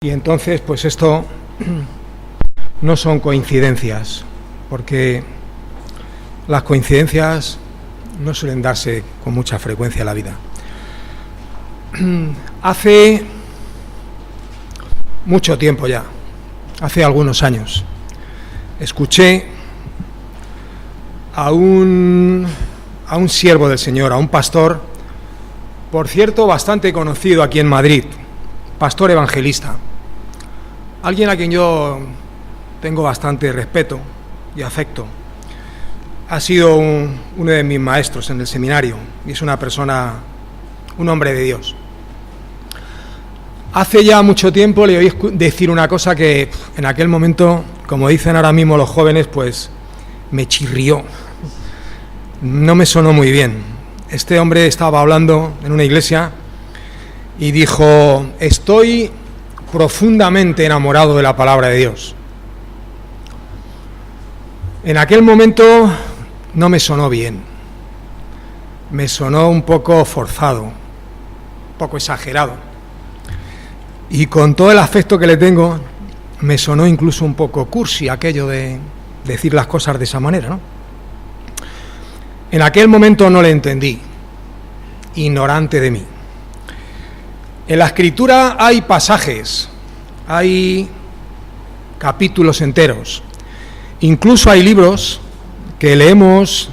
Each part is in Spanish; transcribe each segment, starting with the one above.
Y entonces, pues esto no son coincidencias, porque las coincidencias no suelen darse con mucha frecuencia en la vida. Hace mucho tiempo ya, hace algunos años, escuché a un siervo del Señor, a un pastor, por cierto, bastante conocido aquí en Madrid, pastor evangelista, alguien a quien yo tengo bastante respeto y afecto. Ha sido uno de mis maestros en el seminario y es una persona, un hombre de Dios. Hace ya mucho tiempo le oí decir una cosa que en aquel momento, como dicen ahora mismo los jóvenes, pues me chirrió. No me sonó muy bien. Este hombre estaba hablando en una iglesia y dijo: estoy profundamente enamorado de la palabra de Dios. En aquel momento no me sonó bien. Me sonó un poco forzado, un poco exagerado. Y con todo el afecto que le tengo, me sonó incluso un poco cursi aquello de decir las cosas de esa manera, ¿no? En aquel momento no le entendí, ignorante de mí. En la Escritura hay pasajes, hay capítulos enteros, incluso hay libros que leemos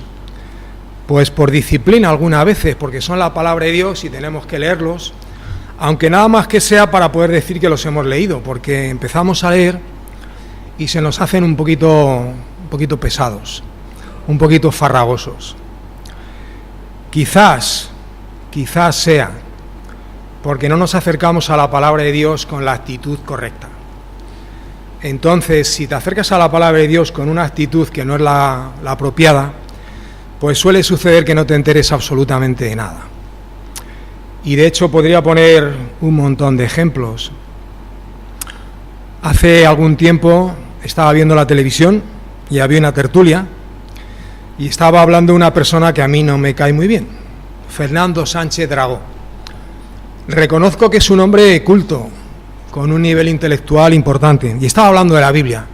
pues por disciplina algunas veces, porque son la palabra de Dios y tenemos que leerlos, aunque nada más que sea para poder decir que los hemos leído, porque empezamos a leer y se nos hacen un poquito pesados, un poquito farragosos. Quizás sea porque no nos acercamos a la palabra de Dios con la actitud correcta. Entonces, si te acercas a la palabra de Dios con una actitud que no es la apropiada, pues suele suceder que no te enteres absolutamente de nada. Y de hecho podría poner un montón de ejemplos. Hace algún tiempo estaba viendo la televisión y había una tertulia y estaba hablando una persona que a mí no me cae muy bien, Fernando Sánchez Dragó. Reconozco que es un hombre culto, con un nivel intelectual importante, y estaba hablando de la Biblia.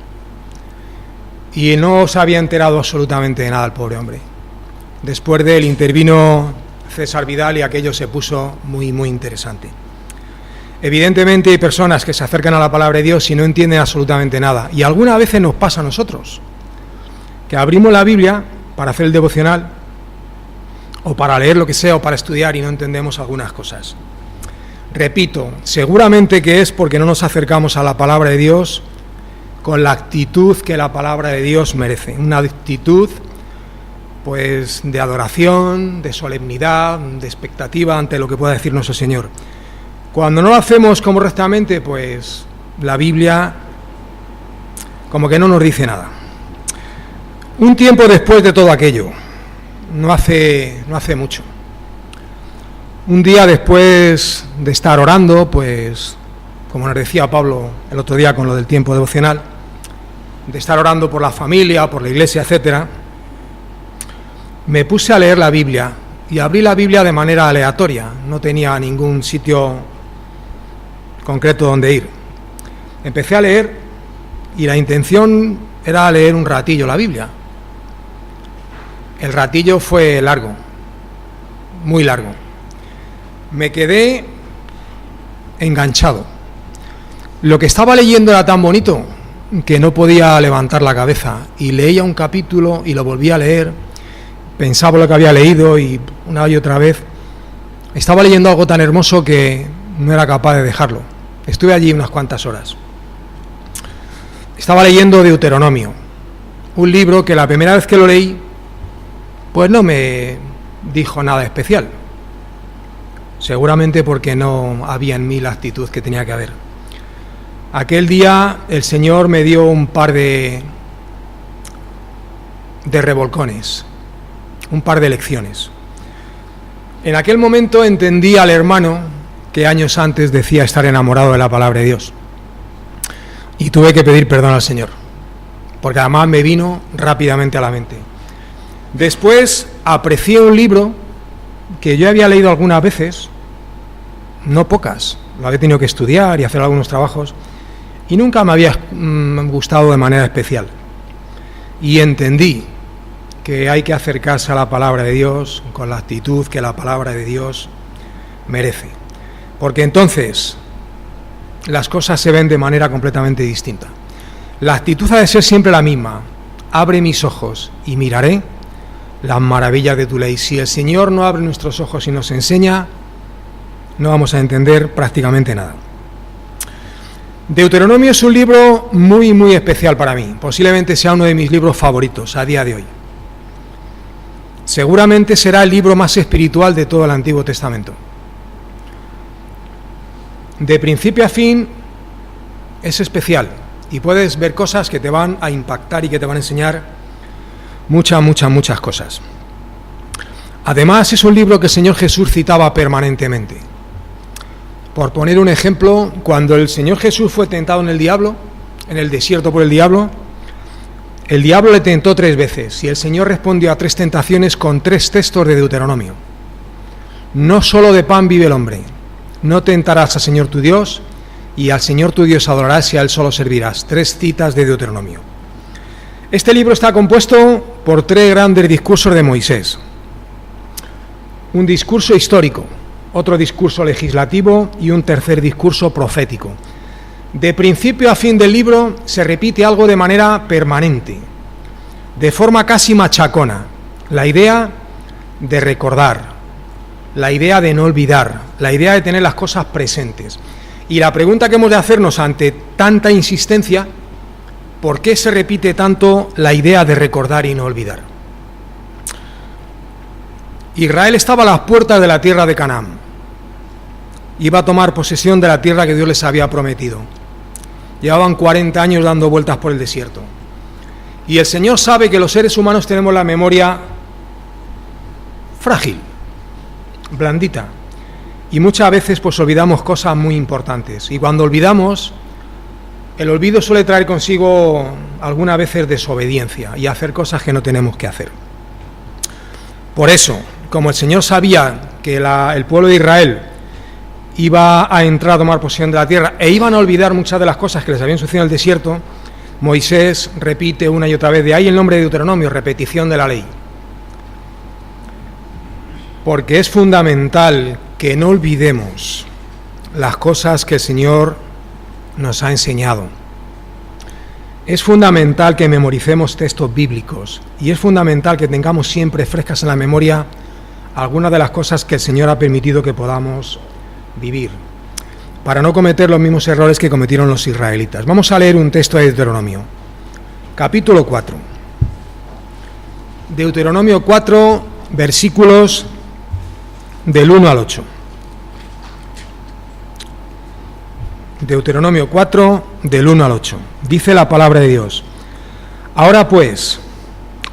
Y no se había enterado absolutamente de nada el pobre hombre. Después de él intervino César Vidal y aquello se puso muy interesante. Evidentemente hay personas que se acercan a la palabra de Dios y no entienden absolutamente nada. Y algunas veces nos pasa a nosotros, que abrimos la Biblia para hacer el devocional, o para leer lo que sea, o para estudiar, y no entendemos algunas cosas. Repito, seguramente que es porque no nos acercamos a la palabra de Dios con la actitud que la palabra de Dios merece. Una actitud pues de adoración, de solemnidad, de expectativa ante lo que pueda decir nuestro Señor. Cuando no lo hacemos como rectamente, pues la Biblia como que no nos dice nada. Un tiempo después de todo aquello, no hace mucho, un día después de estar orando, pues como nos decía Pablo el otro día con lo del tiempo devocional, de estar orando por la familia, por la iglesia, etcétera, me puse a leer la Biblia y abrí la Biblia de manera aleatoria, no tenía ningún sitio concreto donde ir. Empecé a leer y la intención era leer un ratillo la Biblia. El ratillo fue largo, muy largo. Me quedé enganchado. Lo que estaba leyendo era tan bonito que no podía levantar la cabeza y leía un capítulo y lo volvía a leer, pensaba lo que había leído y una y otra vez estaba leyendo algo tan hermoso que no era capaz de dejarlo. Estuve allí unas cuantas horas. Estaba leyendo Deuteronomio, un libro que la primera vez que lo leí pues no me dijo nada especial, seguramente porque no había en mí la actitud que tenía que haber. Aquel día el Señor me dio un par de revolcones, un par de lecciones. En aquel momento entendí al hermano que años antes decía estar enamorado de la palabra de Dios, y tuve que pedir perdón al Señor, porque además me vino rápidamente a la mente. Después aprecié un libro que yo había leído algunas veces, no pocas, lo había tenido que estudiar y hacer algunos trabajos, y nunca me había gustado de manera especial. Y entendí que hay que acercarse a la palabra de Dios con la actitud que la palabra de Dios merece, porque entonces las cosas se ven de manera completamente distinta. La actitud ha de ser siempre la misma: abre mis ojos y miraré las maravillas de tu ley. Si el Señor no abre nuestros ojos y nos enseña, no vamos a entender prácticamente nada. Deuteronomio es un libro muy, muy especial para mí. Posiblemente sea uno de mis libros favoritos a día de hoy. Seguramente será el libro más espiritual de todo el Antiguo Testamento. De principio a fin es especial y puedes ver cosas que te van a impactar y que te van a enseñar muchas cosas. Además, es un libro que el Señor Jesús citaba permanentemente. Por poner un ejemplo, cuando el Señor Jesús fue tentado en el desierto por el diablo le tentó 3 veces y el Señor respondió a 3 tentaciones con 3 textos de Deuteronomio. No solo de pan vive el hombre, no tentarás al Señor tu Dios, y al Señor tu Dios adorarás y a Él solo servirás. 3 citas de Deuteronomio. Este libro está compuesto por 3 grandes discursos de Moisés. Un discurso histórico, otro discurso legislativo y un tercer discurso profético. De principio a fin del libro se repite algo de manera permanente, de forma casi machacona: la idea de recordar, la idea de no olvidar, la idea de tener las cosas presentes. Y la pregunta que hemos de hacernos ante tanta insistencia: ¿por qué se repite tanto la idea de recordar y no olvidar? Israel estaba a las puertas de la tierra de Canaán. Iba a tomar posesión de la tierra que Dios les había prometido. Llevaban 40 años dando vueltas por el desierto. Y el Señor sabe que los seres humanos tenemos la memoria frágil, blandita. Y muchas veces pues olvidamos cosas muy importantes. Y cuando olvidamos, el olvido suele traer consigo algunas veces desobediencia y hacer cosas que no tenemos que hacer. Por eso, como el Señor sabía que el pueblo de Israel iba a entrar a tomar posesión de la tierra e iban a olvidar muchas de las cosas que les habían sucedido en el desierto, Moisés repite una y otra vez, de ahí el nombre de Deuteronomio, repetición de la ley. Porque es fundamental que no olvidemos las cosas que el Señor nos ha enseñado. Es fundamental que memoricemos textos bíblicos y es fundamental que tengamos siempre frescas en la memoria algunas de las cosas que el Señor ha permitido que podamos vivir, para no cometer los mismos errores que cometieron los israelitas. Vamos a leer un texto de Deuteronomio, capítulo 4. Deuteronomio 4, versículos del 1 al 8. Deuteronomio 4, del 1 al 8. Dice la palabra de Dios: Ahora pues,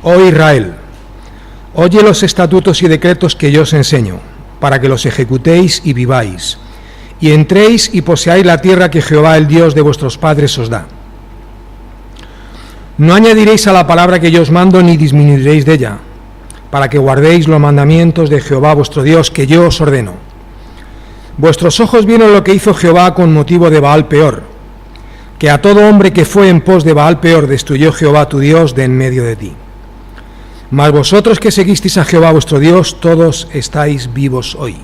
oh Israel, oye los estatutos y decretos que yo os enseño, para que los ejecutéis y viváis, y entréis y poseáis la tierra que Jehová, el Dios de vuestros padres, os da. No añadiréis a la palabra que yo os mando, ni disminuiréis de ella, para que guardéis los mandamientos de Jehová vuestro Dios, que yo os ordeno. Vuestros ojos vieron lo que hizo Jehová con motivo de Baal Peor, que a todo hombre que fue en pos de Baal Peor destruyó Jehová tu Dios de en medio de ti. Mas vosotros que seguisteis a Jehová vuestro Dios, todos estáis vivos hoy.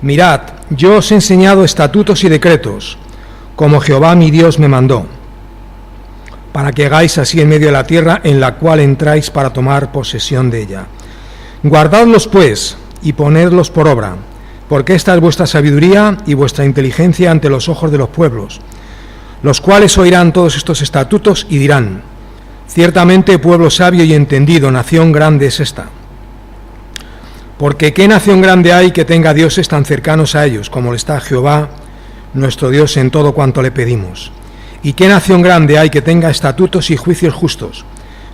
Mirad, yo os he enseñado estatutos y decretos, como Jehová mi Dios me mandó, para que hagáis así en medio de la tierra en la cual entráis para tomar posesión de ella. Guardadlos pues, y ponedlos por obra, porque esta es vuestra sabiduría y vuestra inteligencia ante los ojos de los pueblos, los cuales oirán todos estos estatutos y dirán: ciertamente pueblo sabio y entendido, nación grande es esta. Porque qué nación grande hay que tenga dioses tan cercanos a ellos, como lo está Jehová, nuestro Dios, en todo cuanto le pedimos. Y qué nación grande hay que tenga estatutos y juicios justos,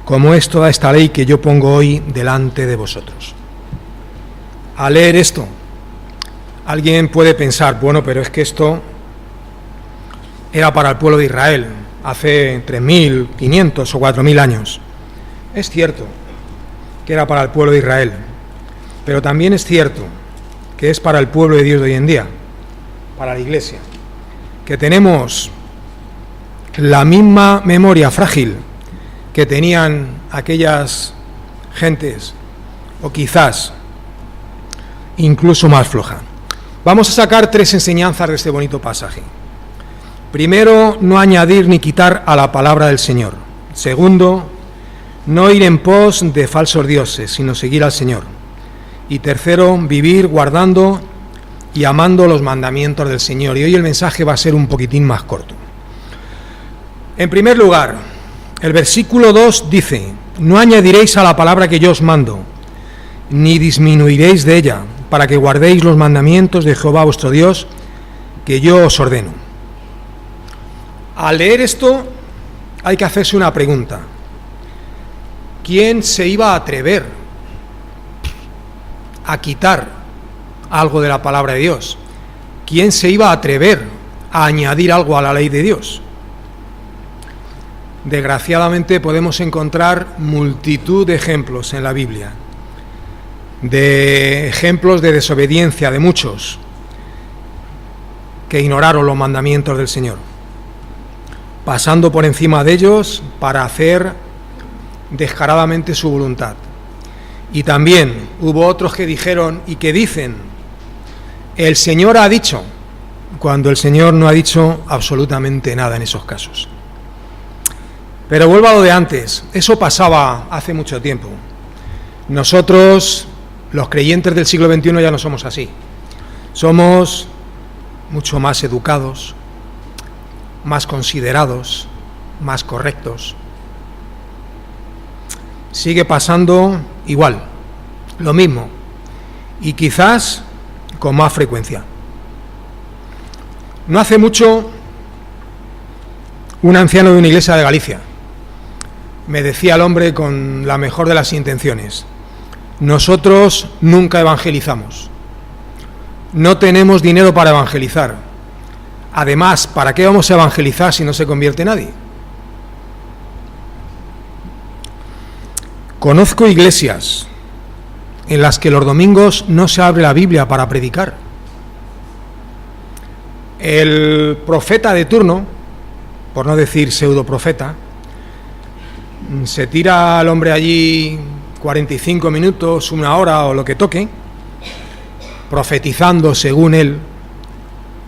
como es toda esta ley que yo pongo hoy delante de vosotros. Al leer esto, alguien puede pensar, bueno, pero es que esto era para el pueblo de Israel hace 3.500 o 4.000 años. Es cierto que era para el pueblo de Israel, pero también es cierto que es para el pueblo de Dios de hoy en día, para la Iglesia, que tenemos la misma memoria frágil que tenían aquellas gentes, o quizás incluso más floja. Vamos a sacar 3 enseñanzas de este bonito pasaje. Primero, no añadir ni quitar a la palabra del Señor. Segundo, no ir en pos de falsos dioses, sino seguir al Señor. Y tercero, vivir guardando y amando los mandamientos del Señor. Y hoy el mensaje va a ser un poquitín más corto. En primer lugar, el versículo 2 dice: no añadiréis a la palabra que yo os mando, ni disminuiréis de ella, para que guardéis los mandamientos de Jehová vuestro Dios, que yo os ordeno. Al leer esto, hay que hacerse una pregunta. ¿Quién se iba a atrever a quitar algo de la palabra de Dios? ¿Quién se iba a atrever a añadir algo a la ley de Dios? Desgraciadamente podemos encontrar multitud de ejemplos en la Biblia, de ejemplos de desobediencia de muchos que ignoraron los mandamientos del Señor, pasando por encima de ellos para hacer descaradamente su voluntad. Y también hubo otros que dijeron y que dicen: el Señor ha dicho, cuando el Señor no ha dicho absolutamente nada en esos casos. Pero vuelvo a lo de antes, eso pasaba hace mucho tiempo. Nosotros, los creyentes del siglo XXI, ya no somos así. Somos mucho más educados, más considerados, más correctos. Sigue pasando igual, lo mismo, y quizás con más frecuencia. No hace mucho, un anciano de una iglesia de Galicia me decía al hombre con la mejor de las intenciones: nosotros nunca evangelizamos, no tenemos dinero para evangelizar. Además, ¿para qué vamos a evangelizar si no se convierte nadie? Conozco iglesias en las que los domingos no se abre la Biblia para predicar. El profeta de turno, por no decir pseudoprofeta, se tira al hombre allí 45 minutos, 1 hora o lo que toque, profetizando según él,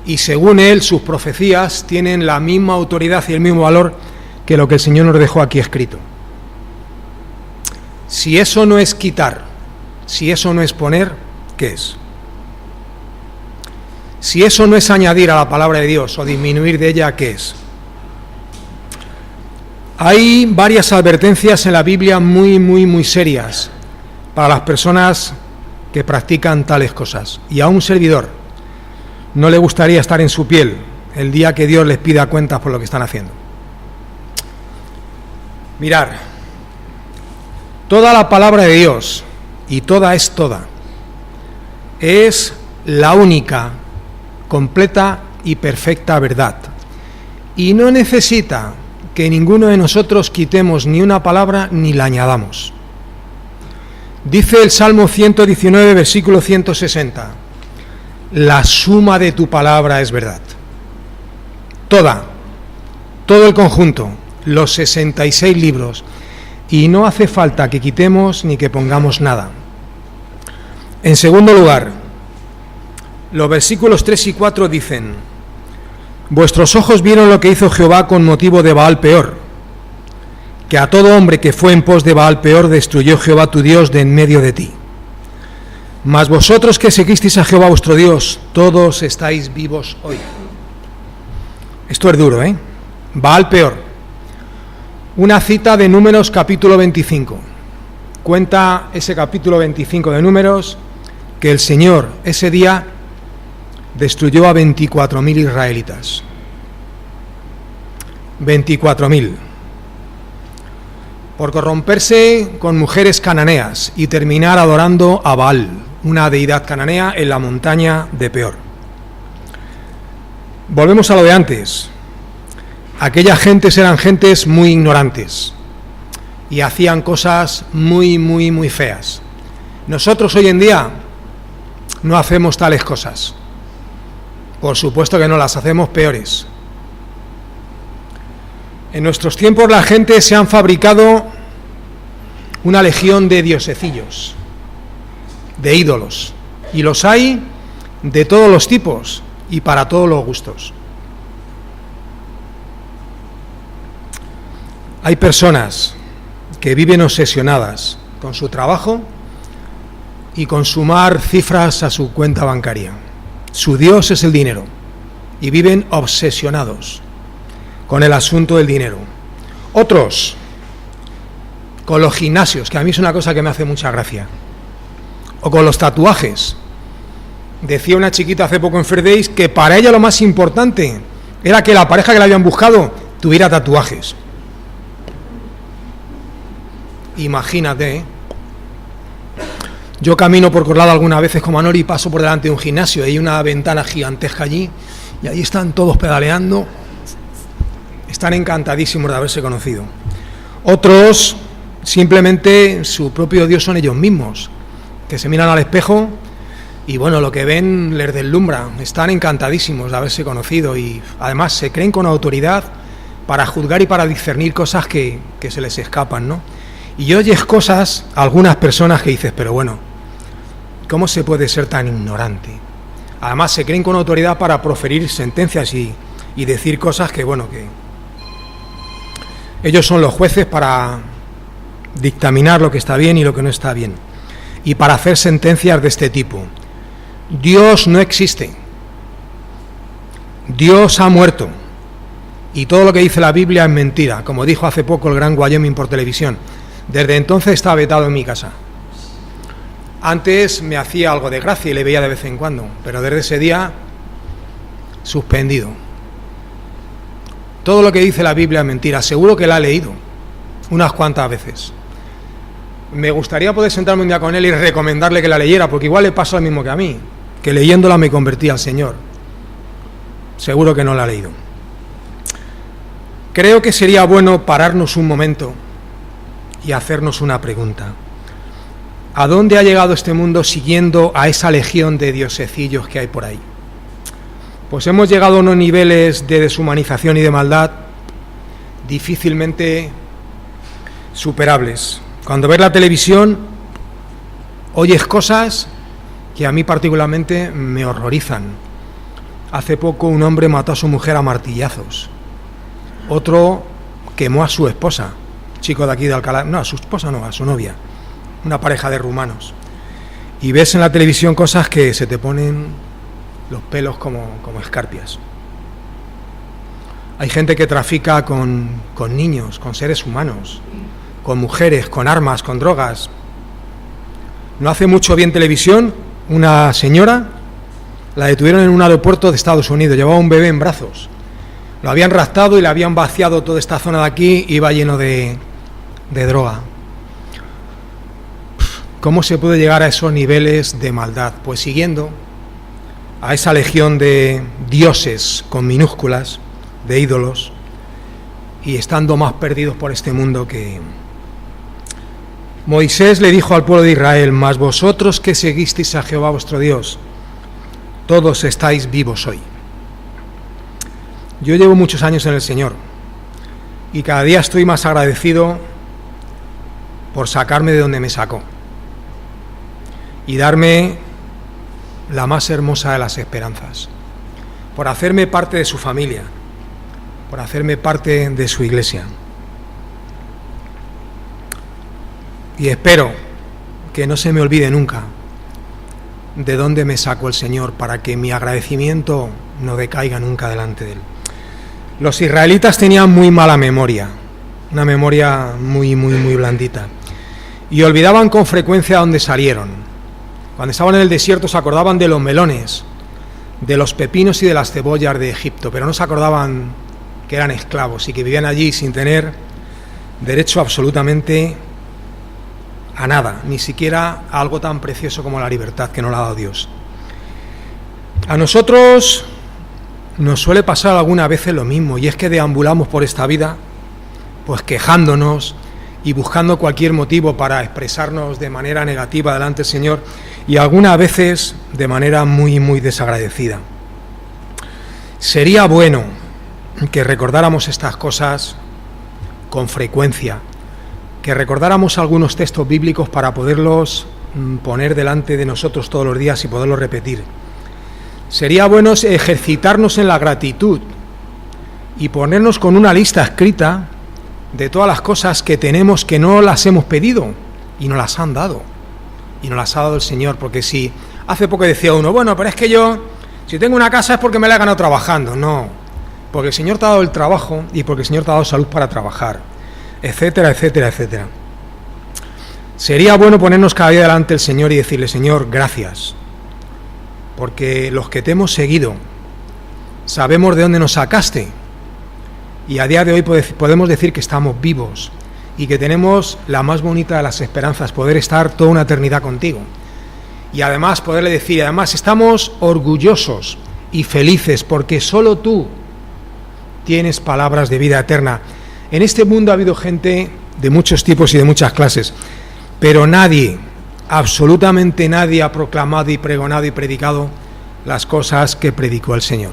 y según él sus profecías tienen la misma autoridad y el mismo valor que lo que el Señor nos dejó aquí escrito. Si eso no es quitar, si eso no es poner, ¿qué es? Si eso no es añadir a la palabra de Dios o disminuir de ella, ¿qué es? Hay varias advertencias en la Biblia muy serias para las personas que practican tales cosas. Y a un servidor no le gustaría estar en su piel el día que Dios les pida cuentas por lo que están haciendo. Mirar, toda la palabra de Dios, y toda es toda, es la única, completa y perfecta verdad. Y no necesita que ninguno de nosotros quitemos ni una palabra ni la añadamos. Dice el Salmo 119, versículo 160: la suma de tu palabra es verdad. Todo el conjunto, los 66 libros, y no hace falta que quitemos ni que pongamos nada. En segundo lugar, los versículos 3 y 4 dicen: vuestros ojos vieron lo que hizo Jehová con motivo de Baal Peor, que a todo hombre que fue en pos de Baal Peor destruyó Jehová tu Dios de en medio de ti. Mas vosotros que seguisteis a Jehová vuestro Dios, todos estáis vivos hoy. Esto es duro, ¿eh? Baal Peor. Una cita de Números capítulo 25. Cuenta ese capítulo 25 de Números que el Señor ese día destruyó a 24.000 israelitas. 24.000. Por corromperse con mujeres cananeas y terminar adorando a Baal, una deidad cananea en la montaña de Peor. Volvemos a lo de antes. Aquellas gentes eran gentes muy ignorantes y hacían cosas muy feas. Nosotros hoy en día no hacemos tales cosas. Por supuesto que no, las hacemos peores. En nuestros tiempos la gente se han fabricado una legión de diosecillos, de ídolos, y los hay de todos los tipos y para todos los gustos. Hay personas que viven obsesionadas con su trabajo y con sumar cifras a su cuenta bancaria. Su Dios es el dinero y viven obsesionados con el asunto del dinero. Otros con los gimnasios, que a mí es una cosa que me hace mucha gracia, o con los tatuajes. Decía una chiquita hace poco en Fair Days que para ella lo más importante era que la pareja que la habían buscado tuviera tatuajes. Imagínate, ¿eh? Yo camino por Corlada algunas veces con Manoli y paso por delante de un gimnasio, hay una ventana gigantesca allí y ahí están todos pedaleando, están encantadísimos de haberse conocido. Otros simplemente su propio Dios son ellos mismos, que se miran al espejo y bueno, lo que ven les deslumbra, están encantadísimos de haberse conocido y además se creen con autoridad para juzgar y para discernir cosas que se les escapan, ¿no? Y oyes cosas a algunas personas que dices, pero bueno, ¿cómo se puede ser tan ignorante? Además se creen con autoridad para proferir sentencias y decir cosas que, bueno, que ellos son los jueces para dictaminar lo que está bien y lo que no está bien, y para hacer sentencias de este tipo. Dios no existe, Dios ha muerto, y todo lo que dice la Biblia es mentira, como dijo hace poco el gran Wyoming por televisión. Desde entonces está vetado en mi casa. Antes me hacía algo de gracia y le veía de vez en cuando, pero desde ese día, suspendido. Todo lo que dice la Biblia es mentira, seguro que la ha leído unas cuantas veces. Me gustaría poder sentarme un día con él y recomendarle que la leyera, porque igual le pasa lo mismo que a mí, que leyéndola me convertí al Señor. Seguro que no la ha leído. Creo que sería bueno pararnos un momento y hacernos una pregunta. ¿A dónde ha llegado este mundo siguiendo a esa legión de diosecillos que hay por ahí? Pues hemos llegado a unos niveles de deshumanización y de maldad difícilmente superables. Cuando ves la televisión, oyes cosas que a mí particularmente me horrorizan. Hace poco un hombre mató a su mujer a martillazos. Otro quemó a su esposa. Chico de aquí de Alcalá, no, a su esposa no, a su novia, una pareja de rumanos. Y ves en la televisión cosas que se te ponen los pelos como escarpias. Hay gente que trafica con niños, con seres humanos, con mujeres, con armas, con drogas. No hace mucho vi en televisión una señora, la detuvieron en un aeropuerto de Estados Unidos, llevaba un bebé en brazos. Lo habían raptado y le habían vaciado toda esta zona de aquí, iba lleno de droga. ¿Cómo se puede llegar a esos niveles de maldad? Pues siguiendo a esa legión de dioses con minúsculas, de ídolos, y estando más perdidos por este mundo que... Moisés le dijo al pueblo de Israel: mas vosotros que seguisteis a Jehová vuestro Dios, todos estáis vivos hoy. Yo llevo muchos años en el Señor y cada día estoy más agradecido por sacarme de donde me sacó y darme la más hermosa de las esperanzas, por hacerme parte de su familia, por hacerme parte de su iglesia. Y espero que no se me olvide nunca de dónde me sacó el Señor, para que mi agradecimiento no decaiga nunca delante de Él. Los israelitas tenían muy mala memoria, una memoria muy blandita, y olvidaban con frecuencia dónde salieron. Cuando estaban en el desierto se acordaban de los melones, de los pepinos y de las cebollas de Egipto, pero no se acordaban que eran esclavos y que vivían allí sin tener derecho absolutamente a nada, ni siquiera a algo tan precioso como la libertad que nos la ha dado Dios. A nosotros nos suele pasar algunas veces lo mismo, y es que deambulamos por esta vida pues quejándonos y buscando cualquier motivo para expresarnos de manera negativa delante del Señor, y algunas veces de manera muy desagradecida. Sería bueno que recordáramos estas cosas con frecuencia, que recordáramos algunos textos bíblicos para poderlos poner delante de nosotros todos los días y poderlos repetir. Sería bueno ejercitarnos en la gratitud y ponernos con una lista escrita de todas las cosas que tenemos que no las hemos pedido y nos las han dado. Y nos las ha dado el Señor, porque si hace poco decía uno, bueno, pero es que yo, si tengo una casa es porque me la he ganado trabajando. No, porque el Señor te ha dado el trabajo y porque el Señor te ha dado salud para trabajar, etcétera, etcétera, etcétera. Sería bueno ponernos cada día delante del Señor y decirle, Señor, gracias, porque los que te hemos seguido sabemos de dónde nos sacaste y a día de hoy podemos decir que estamos vivos y que tenemos la más bonita de las esperanzas, poder estar toda una eternidad contigo. Y además poderle decir, además estamos orgullosos y felices porque solo tú tienes palabras de vida eterna. En este mundo ha habido gente de muchos tipos y de muchas clases, pero nadie, absolutamente nadie ha proclamado y pregonado y predicado las cosas que predicó el Señor,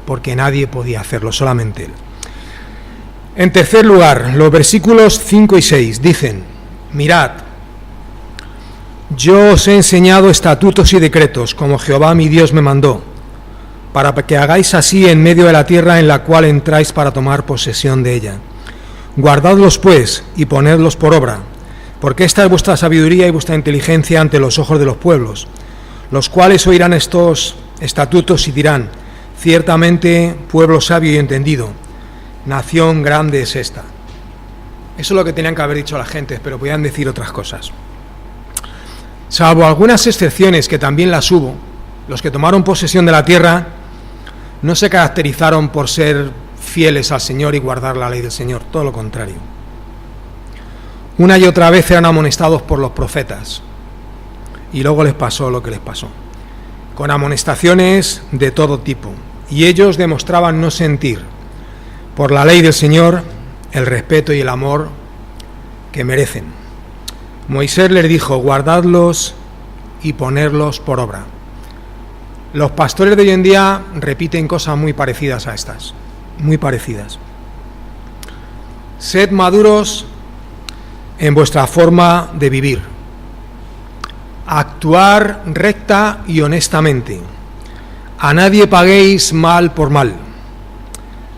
porque nadie podía hacerlo, solamente Él. En tercer lugar, los versículos 5 y 6 dicen, mirad, yo os he enseñado estatutos y decretos, como Jehová mi Dios me mandó, para que hagáis así en medio de la tierra en la cual entráis para tomar posesión de ella. Guardadlos pues y ponedlos por obra, porque esta es vuestra sabiduría y vuestra inteligencia ante los ojos de los pueblos, los cuales oirán estos estatutos y dirán, ciertamente pueblo sabio y entendido, nación grande es esta. Eso es lo que tenían que haber dicho la gente, pero podían decir otras cosas. Salvo algunas excepciones que también las hubo, los que tomaron posesión de la tierra no se caracterizaron por ser fieles al Señor y guardar la ley del Señor, todo lo contrario. Una y otra vez eran amonestados por los profetas y luego les pasó lo que les pasó, con amonestaciones de todo tipo, y ellos demostraban no sentir por la ley del Señor el respeto y el amor que merecen. Moisés les dijo, guardadlos y ponerlos por obra. Los pastores de hoy en día repiten cosas muy parecidas a estas, muy parecidas. Sed maduros en vuestra forma de vivir. Actuar recta y honestamente. A nadie paguéis mal por mal.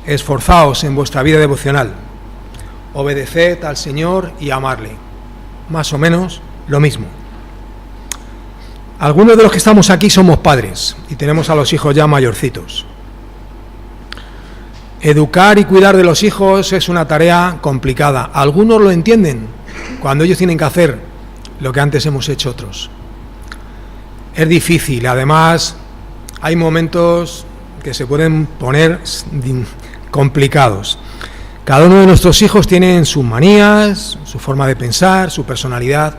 Esforzaos en vuestra vida devocional. Obedeced al Señor y amarle. Más o menos lo mismo. Algunos de los que estamos aquí somos padres y tenemos a los hijos ya mayorcitos. Educar y cuidar de los hijos es una tarea complicada. Algunos lo entienden cuando ellos tienen que hacer lo que antes hemos hecho otros. Es difícil, además hay momentos que se pueden poner complicados. Cada uno de nuestros hijos tiene sus manías, su forma de pensar, su personalidad,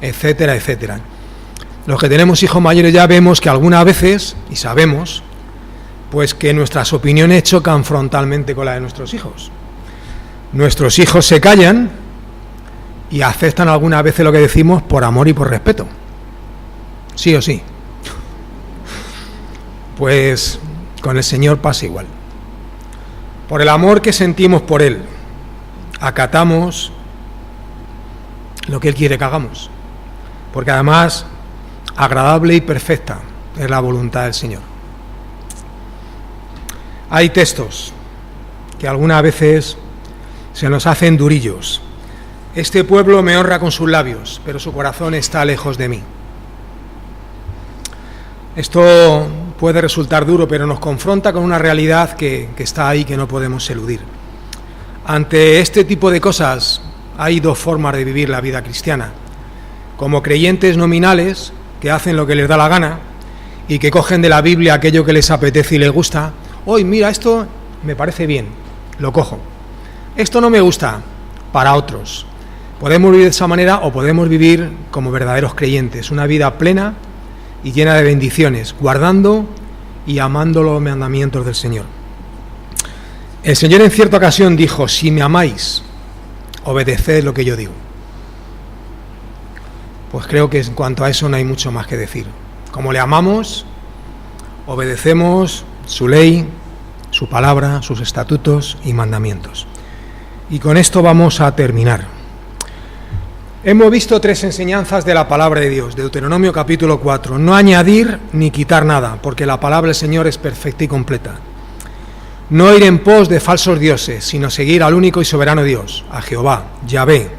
etcétera, etcétera. Los que tenemos hijos mayores ya vemos que algunas veces, y sabemos, pues que nuestras opiniones chocan frontalmente con las de nuestros hijos. Nuestros hijos se callan y aceptan algunas veces lo que decimos por amor y por respeto. Sí o sí. Pues con el Señor pasa igual. Por el amor que sentimos por Él, acatamos lo que Él quiere que hagamos. Porque además, agradable y perfecta es la voluntad del Señor. Hay textos que algunas veces se nos hacen durillos. Este pueblo me honra con sus labios, pero su corazón está lejos de mí. Esto puede resultar duro, pero nos confronta con una realidad que está ahí, que no podemos eludir. Ante este tipo de cosas hay dos formas de vivir la vida cristiana. Como creyentes nominales, que hacen lo que les da la gana y que cogen de la Biblia aquello que les apetece y les gusta. Hoy, mira, esto me parece bien, lo cojo. Esto no me gusta, para otros. Podemos vivir de esa manera o podemos vivir como verdaderos creyentes, una vida plena y llena de bendiciones, guardando y amando los mandamientos del Señor. El Señor en cierta ocasión dijo, si me amáis, obedeced lo que yo digo. Pues creo que en cuanto a eso no hay mucho más que decir. Como le amamos, obedecemos su ley, su palabra, sus estatutos y mandamientos. Y con esto vamos a terminar. Hemos visto 3 enseñanzas de la palabra de Dios. Deuteronomio capítulo 4. No añadir ni quitar nada, porque la palabra del Señor es perfecta y completa. No ir en pos de falsos dioses, sino seguir al único y soberano Dios, a Jehová, Yahvé,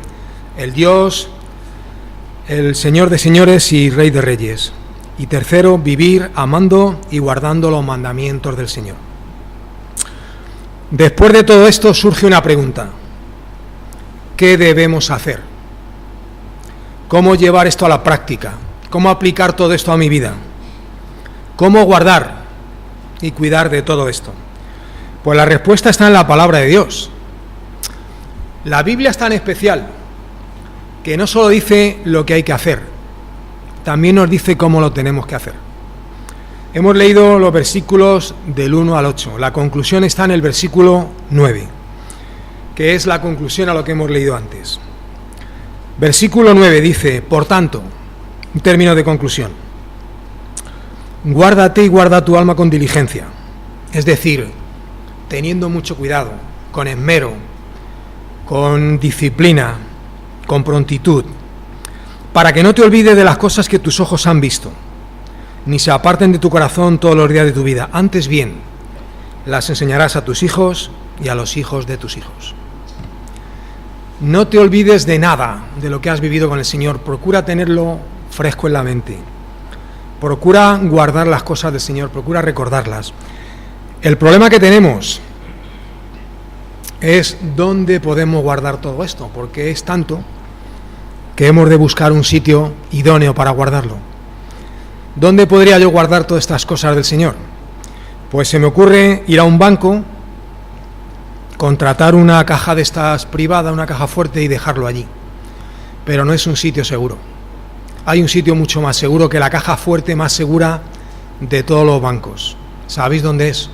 el Dios, el Señor de señores y Rey de reyes. Y tercero, vivir amando y guardando los mandamientos del Señor. Después de todo esto surge una pregunta. ¿Qué debemos hacer? ¿Cómo llevar esto a la práctica? ¿Cómo aplicar todo esto a mi vida? ¿Cómo guardar y cuidar de todo esto? Pues la respuesta está en la palabra de Dios. La Biblia es tan especial que no solo dice lo que hay que hacer, también nos dice cómo lo tenemos que hacer. Hemos leído los versículos del 1 al 8. La conclusión está en el versículo 9, que es la conclusión a lo que hemos leído antes. Versículo 9 dice, por tanto, un término de conclusión, guárdate y guarda tu alma con diligencia, es decir, teniendo mucho cuidado, con esmero, con disciplina, con prontitud, para que no te olvides de las cosas que tus ojos han visto, ni se aparten de tu corazón todos los días de tu vida. Antes bien, las enseñarás a tus hijos y a los hijos de tus hijos. No te olvides de nada de lo que has vivido con el Señor. Procura tenerlo fresco en la mente. Procura guardar las cosas del Señor, procura recordarlas. El problema que tenemos es dónde podemos guardar todo esto, porque es tanto que hemos de buscar un sitio idóneo para guardarlo. ¿Dónde podría yo guardar todas estas cosas del Señor? Pues se me ocurre ir a un banco, contratar una caja de estas privada, una caja fuerte y dejarlo allí. Pero no es un sitio seguro. Hay un sitio mucho más seguro que la caja fuerte más segura de todos los bancos. ¿Sabéis dónde es?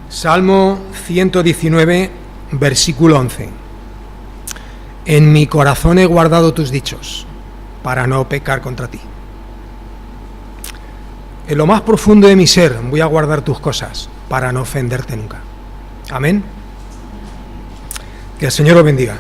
Salmo 119, versículo 11. En mi corazón he guardado tus dichos, para no pecar contra ti. En lo más profundo de mi ser voy a guardar tus cosas, para no ofenderte nunca. Amén. Que el Señor os bendiga.